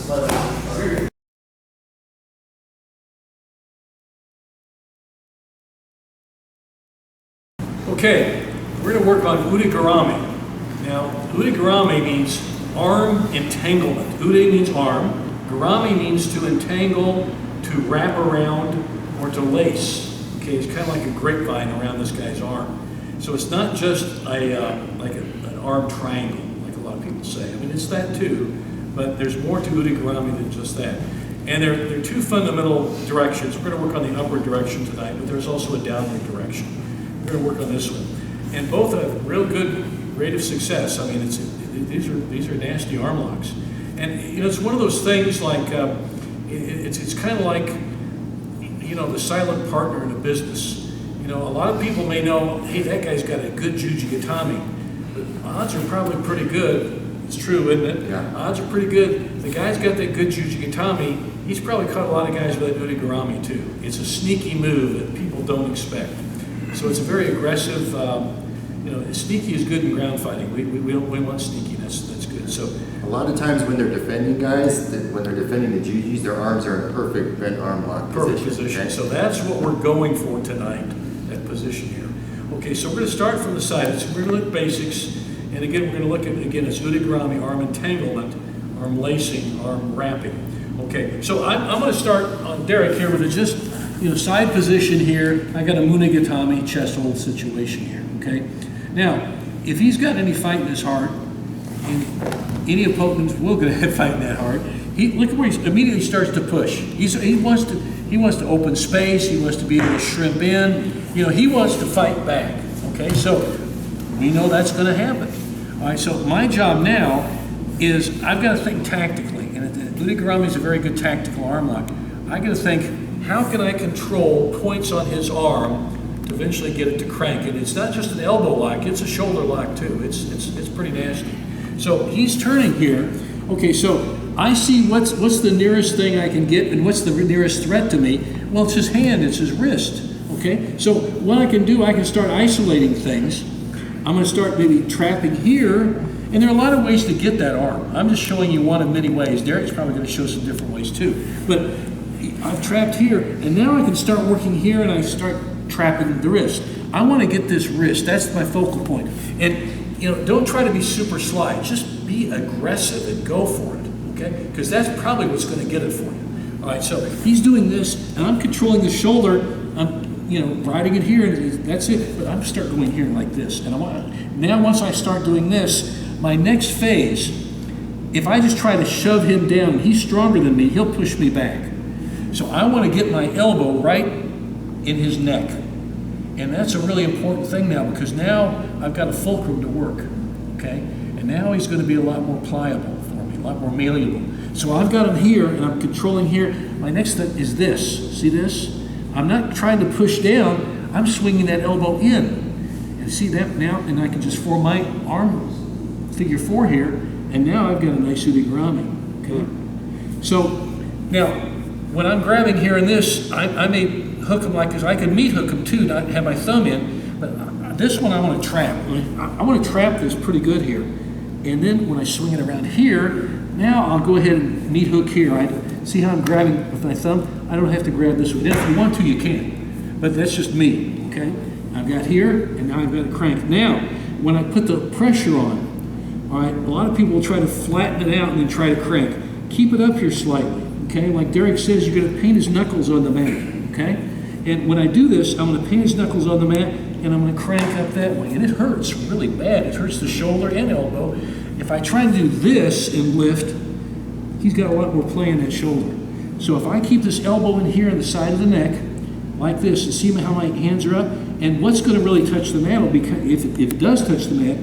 Okay, we're going to work on Ude Garami. Now, Ude Garami means arm entanglement. Ude means arm. Garami means to entangle, to wrap around, or to lace. Okay, it's kind of like a grapevine around this guy's arm. So it's not just like an arm triangle, like a lot of people say. I mean, it's that too, but there's more to Ude Garami than just that. And there are two fundamental directions. We're going to work on the upward direction tonight, but there's also a downward direction. We're going to work on this one. And both have real good rate of success. I mean, these are nasty arm locks. And you know, it's one of those things like, it's kind of like, you know, the silent partner in a business. You know, a lot of people may know, hey, that guy's got a good Jujitsu, but odds are probably pretty good. It's true, isn't it? Yeah. Odds are pretty good. The guy's got that good Jujitsu. He's probably caught a lot of guys with that Ude Garami too. It's a sneaky move that people don't expect. So it's a very aggressive, you know, sneaky is good in ground fighting. We want sneakiness, that's good. So a lot of times when they're defending guys, when they're defending the jujis, their arms are in perfect bent arm lock position. Okay? So that's what we're going for tonight, that position here. Okay, so we're going to start from the side. So we're going to look basics. And again, we're going to look at, again, it's Ude Garami, arm entanglement, arm lacing, arm wrapping. Okay, so I'm going to start on Derek here with just, you know, side position here. I got a Monogatami chest hold situation here, okay? Now, if he's got any fight in his heart, and any opponent will go ahead fighting that hard, look at where he immediately starts to push. He wants to open space, he wants to be able to shrimp in, you know, he wants to fight back, okay? So we know that's gonna happen. All right, so my job now is I've got to think tactically, and Ude Garami is a very good tactical arm lock. I got to think, how can I control points on his arm to eventually get it to crank? And it's not just an elbow lock, it's a shoulder lock too. It's pretty nasty. So he's turning here. Okay, so I see what's the nearest thing I can get and what's the nearest threat to me. Well, it's his hand, it's his wrist. Okay, so what I can do, I can start isolating things. I'm going to start maybe trapping here. And there are a lot of ways to get that arm. I'm just showing you one of many ways. Derek's probably going to show some different ways too. But I've trapped here, and now I can start working here, and I start trapping the wrist. I want to get this wrist. That's my focal point. And you know, don't try to be super sly. Just be aggressive and go for it, okay? Because that's probably what's going to get it for you. All right, so he's doing this, and I'm controlling the shoulder. I'm, you know, riding it here, and that's it. But I'm start going here like this. And now once I start doing this, my next phase, if I just try to shove him down, and he's stronger than me, he'll push me back. So I want to get my elbow right in his neck. And that's a really important thing now, because now I've got a fulcrum to work, okay? And now he's going to be a lot more pliable for me, a lot more malleable. So I've got him here, and I'm controlling here. My next step is this. See this? I'm not trying to push down. I'm swinging that elbow in. And see that now? And I can just form my arm figure 4 here, and now I've got a nice Ude Garami, okay? So now, when I'm grabbing here in this, I may hook him like, because I can meat hook him too, not have my thumb in, but this one I want to trap. I want to trap this pretty good here. And then when I swing it around here, now I'll go ahead and meat hook here. See how I'm grabbing with my thumb? I don't have to grab this one. If you want to, you can, but that's just me, okay? I've got here, and now I've got a crank. Now, when I put the pressure on, all right, a lot of people will try to flatten it out and then try to crank. Keep it up here slightly, okay? Like Derek says, you're going to paint his knuckles on the mat, okay? And when I do this, I'm going to paint his knuckles on the mat, and I'm going to crank up that way. And it hurts really bad. It hurts the shoulder and elbow. If I try to do this and lift, he's got a lot more play in that shoulder. So if I keep this elbow in here on the side of the neck, like this, and see how my hands are up, and what's going to really touch the mat will be, if it does touch the mat,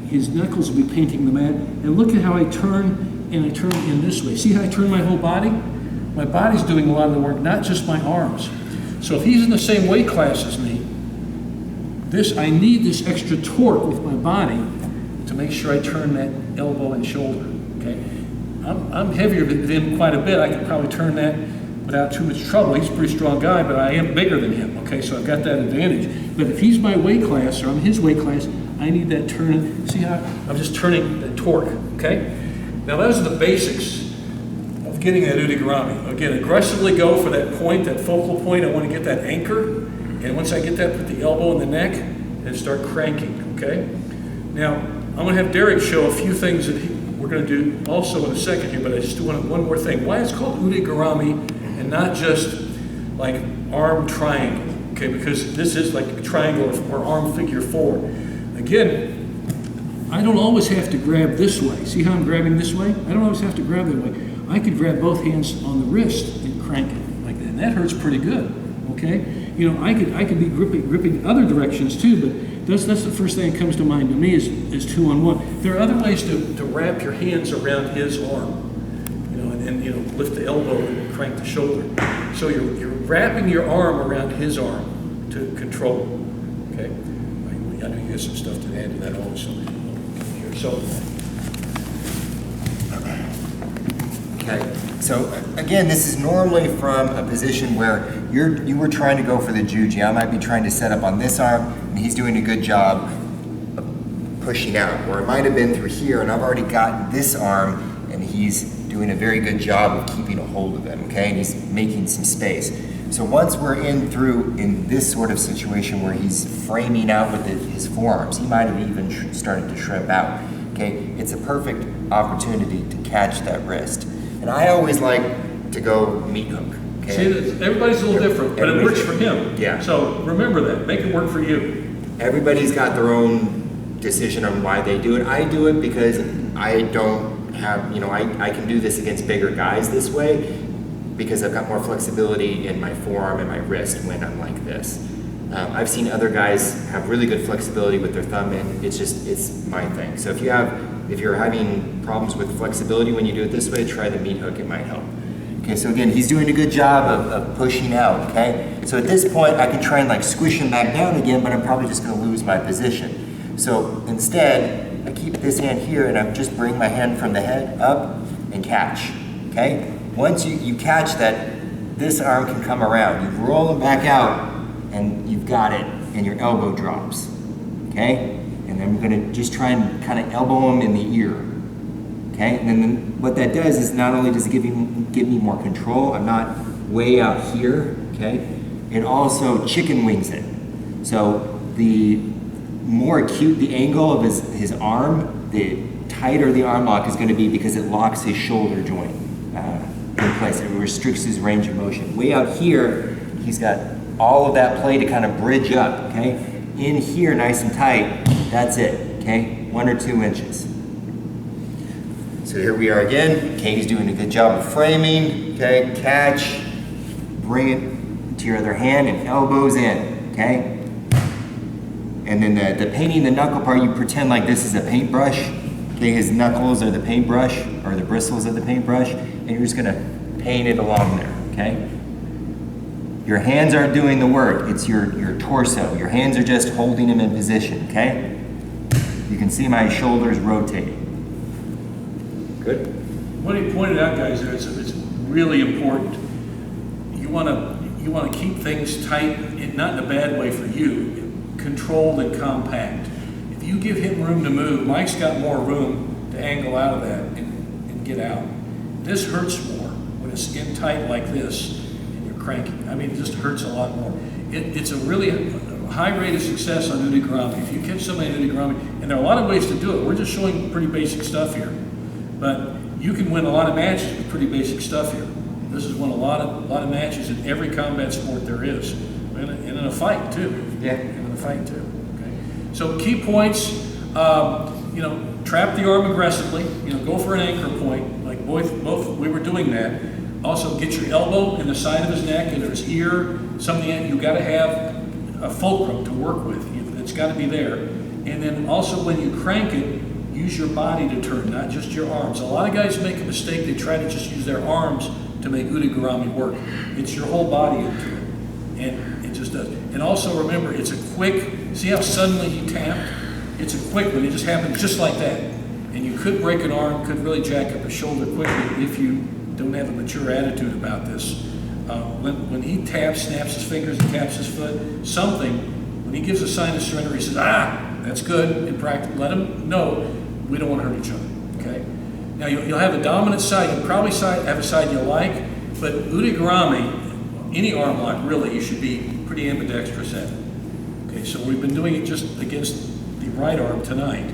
his knuckles will be painting the mat. And look at how I turn, and I turn in this way. See how I turn my whole body? My body's doing a lot of the work, not just my arms. So if he's in the same weight class as me, I need this extra torque with my body to make sure I turn that elbow and shoulder, okay? I'm heavier than him quite a bit. I could probably turn that without too much trouble. He's a pretty strong guy, but I am bigger than him, okay? So I've got that advantage. But if he's my weight class, or I'm his weight class, I need that turn. See how I'm just turning the torque, okay? Now those are the basics of of getting that Ude Garami. Again, aggressively go for that point, that focal point. I want to get that anchor. And once I get that, put the elbow in the neck and start cranking, okay? Now, I'm going to have Derek show a few things that we're going to do also in a second here, but I just want one more thing. Why it's called Ude Garami and not just like arm triangle, okay? Because this is like a triangle or arm figure 4. Again, I don't always have to grab this way. See how I'm grabbing this way? I don't always have to grab that way. I could grab both hands on the wrist and crank it like that, and that hurts pretty good, okay? You know, I could be gripping other directions too, but that's the first thing that comes to mind to me is 2-on-1. There are other ways to wrap your hands around his arm, you know, and you know, lift the elbow and crank the shoulder. So you're wrapping your arm around his arm to control, okay? I know you got some stuff to add to that also. So, okay. So again, this is normally from a position where you were trying to go for the juji. I might be trying to set up on this arm, and he's doing a good job of pushing out. Or it might have been through here, and I've already got this arm, and he's doing a very good job of keeping a hold of it. Okay, and he's making some space. So once we're in this sort of situation where he's framing out with his forearms, he might have even started to shrimp out. Okay, it's a perfect opportunity to catch that wrist. And I always like to go meat hook. Okay? See, everybody's a little different, but it works for him. Yeah. So remember that. Make it work for you. Everybody's got their own decision on why they do it. I do it because I don't have, you know, I can do this against bigger guys this way because I've got more flexibility in my forearm and my wrist when I'm like this. I've seen other guys have really good flexibility with their thumb, and it's my thing. So if you're having problems with flexibility when you do it this way, try the meat hook, it might help. Okay, so again, he's doing a good job of pushing out, okay? So at this point, I can try and like squish him back down again, but I'm probably just gonna lose my position. So instead, I keep this hand here, and I just bring my hand from the head up and catch, okay? Once you catch that, this arm can come around. You roll him back out, and you've got it, and your elbow drops, okay? And then I'm gonna just try and kind of elbow him in the ear, okay? And then what that does is not only does it give me more control, I'm not way out here, okay? It also chicken wings it. So the more acute the angle of his arm, the tighter the arm lock is gonna be because it locks his shoulder joint in place. It restricts his range of motion. Way out here, he's got all of that play to kind of bridge up, okay? In here, nice and tight, that's it, okay? 1 or 2 inches. So here we are again. Okay, he's doing a good job of framing, okay? Catch, bring it to your other hand and elbows in, okay? And then the painting the knuckle part, you pretend like this is a paintbrush, okay? His knuckles are the paintbrush, or the bristles of the paintbrush, and you're just gonna paint it along there, okay? Your hands aren't doing the work, it's your torso. Your hands are just holding him in position, okay? You can see my shoulders rotating. Good? What he pointed out, guys, is it's really important. You want to keep things tight, and not in a bad way for you, controlled and compact. If you give him room to move, Mike's got more room to angle out of that and get out. This hurts more when it's skin tight like this. Cranking. I mean, it just hurts a lot more. It's a really high rate of success on Ude Garami. If you catch somebody in Ude Garami, and there are a lot of ways to do it. We're just showing pretty basic stuff here, but you can win a lot of matches with pretty basic stuff here. This has won a lot of matches in every combat sport there is, and in a fight too. Yeah. And in a fight too. Okay. So key points. You know, trap the arm aggressively. You know, go for an anchor point. Like both we were doing that. Also, get your elbow in the side of his neck and his ear, something that you got to have a fulcrum to work with. It's got to be there. And then also when you crank it, use your body to turn, not just your arms. A lot of guys make a mistake. They try to just use their arms to make Ude Garami work. It's your whole body into it. And it just does. And also remember, it's a quick, see how suddenly he tapped? It's a quick one. It just happened just like that. And you could break an arm, could really jack up a shoulder quickly if you don't have a mature attitude about this. When he taps, snaps his fingers, and taps his foot, when he gives a sign of surrender, he says, that's good, in practice, let him know we don't want to hurt each other, okay? Now you'll have a dominant side, you'll probably have a side you like, but Ude Garami, any arm lock really, you should be pretty ambidextrous at it. Okay, so we've been doing it just against the right arm tonight,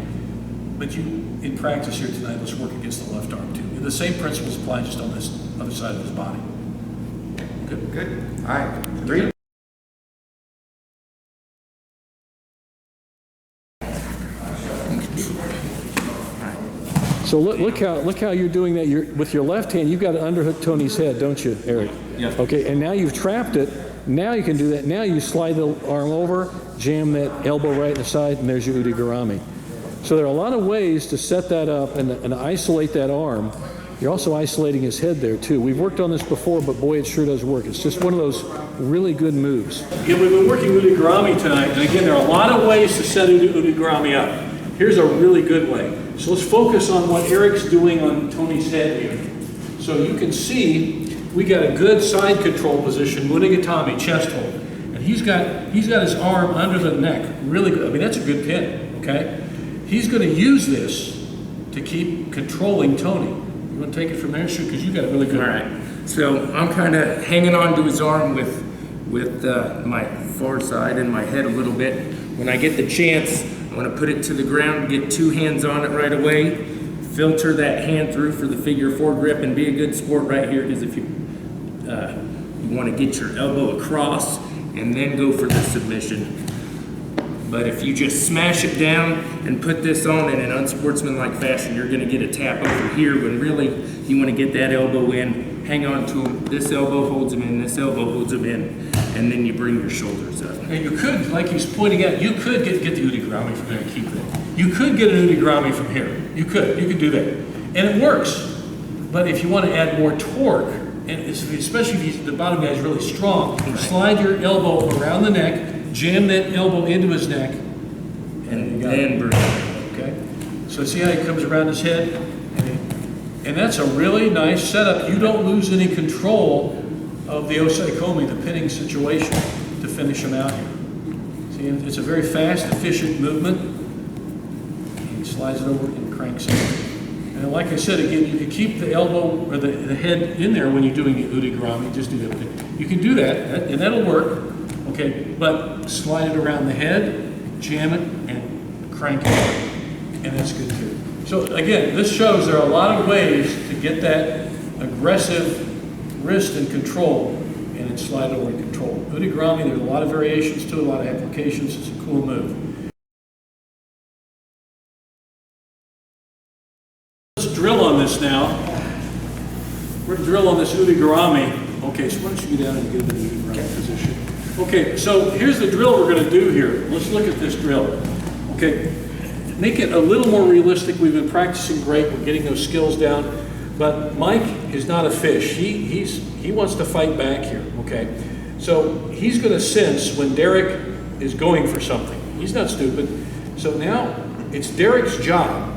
but in practice here tonight, let's work against the left arm too. And the same principles apply just on this other side of his body. Good. Good. All right. 3. So look how you're doing that. With your left hand, you've got to underhook Tony's head, don't you, Eric? Yeah. Okay, and now you've trapped it. Now you can do that. Now you slide the arm over, jam that elbow right in the side, and there's your Ude Garami. So there are a lot of ways to set that up and isolate that arm. You're also isolating his head there too. We've worked on this before, but boy, it sure does work. It's just one of those really good moves. Yeah, we've been working Ude Garami tonight, and again, there are a lot of ways to set Ude Garami up. Here's a really good way. So let's focus on what Eric's doing on Tony's head here. So you can see we got a good side control position, Munigatami, chest hold. And he's got his arm under the neck, really good. I mean, that's a good pin, okay? He's going to use this to keep controlling Tony. You want to take it from there, shoot, because you got a really good. All right. So I'm kind of hanging on to his arm with my far side and my head a little bit. When I get the chance, I want to put it to the ground, get 2 hands on it right away, filter that hand through for the figure 4 grip, and be a good sport right here, because if you want to get your elbow across and then go for the submission. But if you just smash it down and put this on in an unsportsmanlike fashion, you're going to get a tap over here when really you want to get that elbow in, hang on to him, this elbow holds him in, this elbow holds him in, and then you bring your shoulders up. And you could, like he's pointing out, you could get the Ude Garami from there and keep it. You could get an Ude Garami from here. You could do that. And it works. But if you want to add more torque, and especially if the bottom guy is really strong, slide your elbow around the neck, jam that elbow into his neck, and then bring it. Okay? So see how he comes around his head? And that's a really nice setup. You don't lose any control of the osaikomi, the pinning situation, to finish him out here. See, it's a very fast, efficient movement. He slides it over and cranks it. And like I said, again, you can keep the elbow or the head in there when you're doing the Ude Garami. Just do that. You can do that, and that'll work. Okay, but slide it around the head, jam it, and crank it, and that's good too. So again, this shows there are a lot of ways to get that aggressive wrist in control and then slide over and control. Ude Garami, there's a lot of variations to it, a lot of applications. It's a cool move. Let's drill on this now. We're going to drill on this Ude Garami. Okay, so why don't you get down and get into the Ude Garami position. Okay, so here's the drill we're going to do here. Let's look at this drill. Okay, make it a little more realistic. We've been practicing great. We're getting those skills down. But Mike is not a fish. He wants to fight back here, okay? So he's going to sense when Derek is going for something. He's not stupid. So now it's Derek's job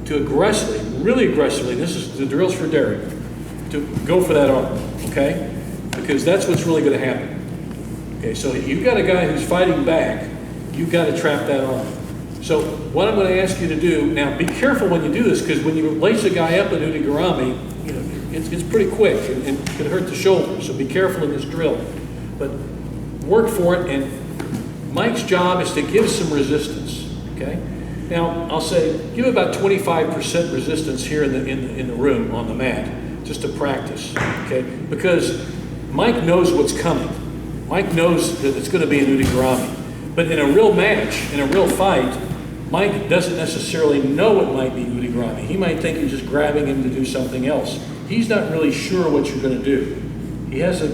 to aggressively, really aggressively, this is the drills for Derek, to go for that arm, okay? Because that's what's really going to happen. Okay, so you've got a guy who's fighting back, you've got to trap that arm. So what I'm going to ask you to do, now be careful when you do this, because when you lace a guy up in Ude Garami, you know, it's pretty quick and can hurt the shoulder, so be careful in this drill. But work for it, and Mike's job is to give some resistance, okay? Now, I'll say, give about 25% resistance here in the room on the mat, just to practice, okay? Because Mike knows what's coming. Mike knows that it's going to be an Ude Garami. But in a real match, in a real fight, Mike doesn't necessarily know it might be Ude Garami. He might think you're just grabbing him to do something else. He's not really sure what you're going to do. He has a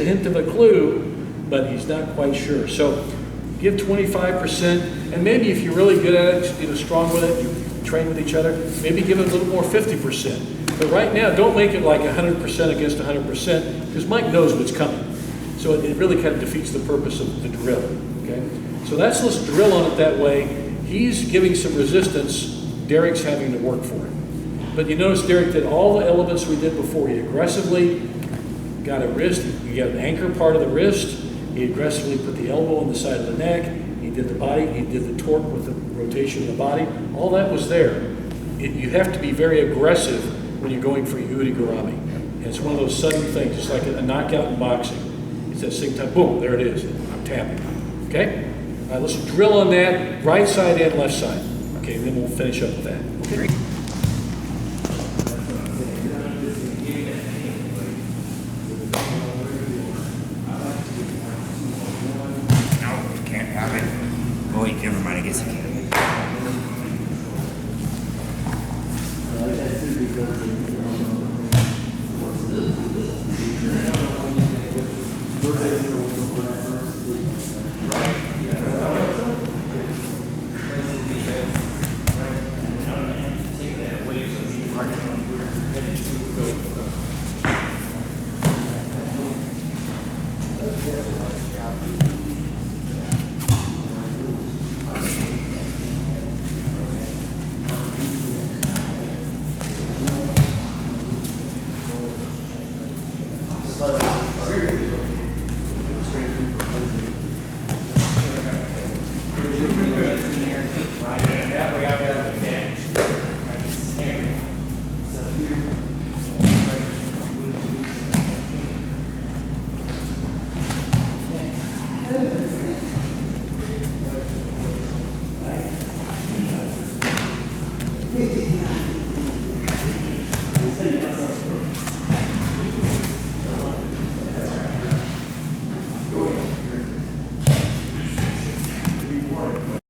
hint of a clue, but he's not quite sure. So give 25%, and maybe if you're really good at it, you know, strong with it, you train with each other, maybe give it a little more, 50%. But right now, don't make it like 100% against 100%, because Mike knows what's coming. So it really kind of defeats the purpose of the drill, okay? So let's drill on it that way. He's giving some resistance, Derek's having to work for it. But you notice Derek did all the elements we did before. He aggressively got a wrist, he got an anchor part of the wrist, he aggressively put the elbow on the side of the neck, he did the body, he did the torque with the rotation of the body, all that was there. you have to be very aggressive when you're going for Ude Garami. And it's one of those sudden things, just like a knockout in boxing. It's that same time, boom, there it is. I'm tapping. Okay? All right, let's drill on that, right side and left side. Okay, then we'll finish up with that. Okay? No, can't have it. Oh wait, never mind, I guess you can.